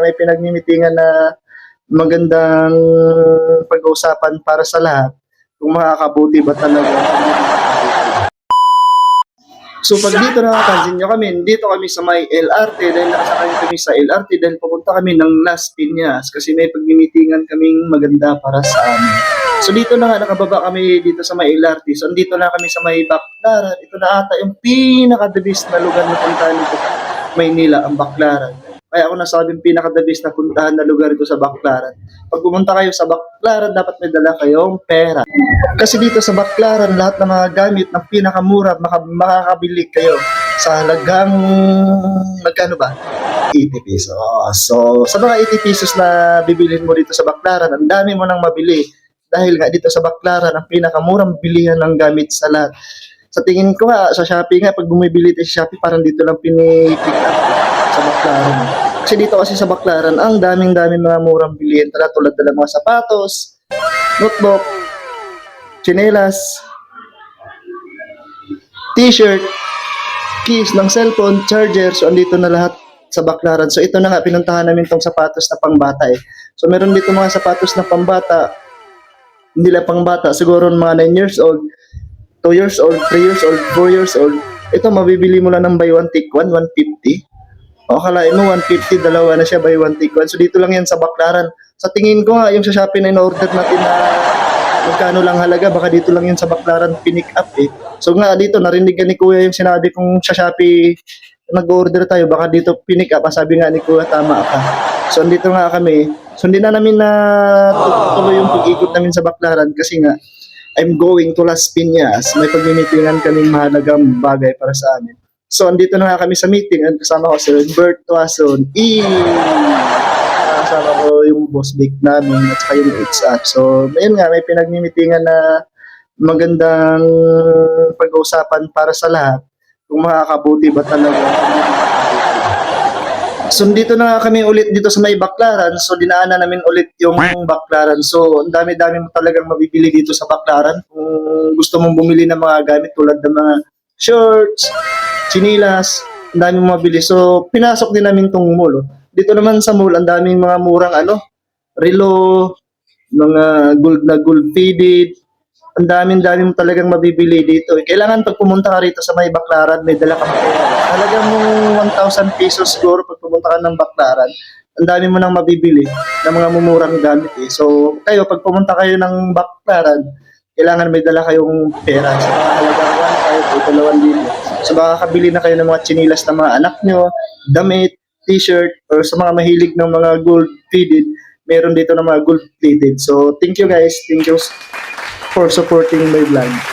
may pinagmimitingan na magandang pag-uusapan para sa lahat kung makakabuti ba talaga. So pag dito nakapansin nyo kami, dito kami sa may LRT dahil nakasakay kami sa LRT dahil pupunta kami ng Las Piñas kasi may pagmimitingan kaming maganda para sa amin. So dito na nga nakababa kami dito sa may LRT. So andito na kami sa may Baclaran. Ito na ata yung pinaka-the best na lugar na puntahan dito sa Maynila, ang Baclaran. Kaya ako nasabing pinaka-the best na puntahan na lugar ito sa Baclaran. Pag pumunta kayo sa Baclaran, dapat may dala kayong pera. Kasi dito sa Baclaran, lahat ng mga gamit ng pinakamura, makakabili kayo sa halagang, magkano ba? 80 pesos. So, sa mga 80 pesos na bibilhin mo dito sa Baclaran, ang dami mo nang mabili. Dahil nga dito sa Baclaran, ang pinakamurang bilihan ng gamit sa lahat. Sa tingin ko nga, sa Shopee nga, pag bumibili tayo sa Shopee, parang dito lang pinipick up sa Baclaran. Kasi dito kasi sa Baclaran, ang daming mga murang bilihin. Tulad ng mga sapatos, notebook, tsinelas, t-shirt, keys ng cellphone, charger. So, andito na lahat sa Baclaran. So, ito na nga, pinuntahan namin tong sapatos na pangbata eh. So, meron dito mga sapatos na pambata. Hindi lang pangbata, siguro mga 9 years old, 2 years old, 3 years old, 4 years old. Ito, mabibili mo lang ng buy one take one, 150. O kalain mo, 150, dalawa na siya, buy one take one. So dito lang yan sa Baclaran. Sa tingin ko nga, yung sa Shopee na in-order natin na magkano lang halaga, baka dito lang yun sa Baclaran pinick up eh. So nga dito, narinig ni Kuya yung sinabi kong sa Shopee nag-order tayo, baka dito pinick up. Sabi nga ni Kuya, tama ka. So andito nga kami. So hindi na namin na tuloy yung pag-ikot namin sa Baclaran kasi nga, I'm going to Las Piñas. May pagmimitingan kaming mahalagang bagay para sa amin. So, andito na nga kami sa meeting at kasama ko si Bert Tuason. Kasama ko yung boss big namin at saka yung HR. So, ayun nga, may pinagmimitingan na magandang pag-uusapan para sa lahat kung makakabuti ba talaga. So, dito na nga kami ulit dito sa may Baclaran. So, dinaanan namin ulit yung Baclaran. So, ang dami-dami mo talagang mabibili dito sa Baclaran. Kung gusto mong bumili ng mga gamit tulad ng mga shorts, chinilas, ang dami mong mabili. So, pinasok din namin tong mall. Dito naman sa mall, ang daming mga murang relo, mga gold na gold faded. Ang dami mo talagang mabibili dito. Kailangan pag pumunta ka rito sa may Baclaran, may dala kang pera. Talagang 1,000 pesos siguro pag pumunta ka ng Baclaran, ang dami mo nang mabibili ng mga mumurang gamit eh. So, kayo, pag pumunta kayo ng Baclaran, kailangan may dala kayong pera. Sa mga halagang 1,500 o 2,000. So, makakabili na kayo ng mga chinilas ng mga anak nyo, damit, t-shirt, or sa mga mahilig ng mga gold faded, meron dito ng mga gold plated. So, thank you guys. Thank you for supporting my vlog.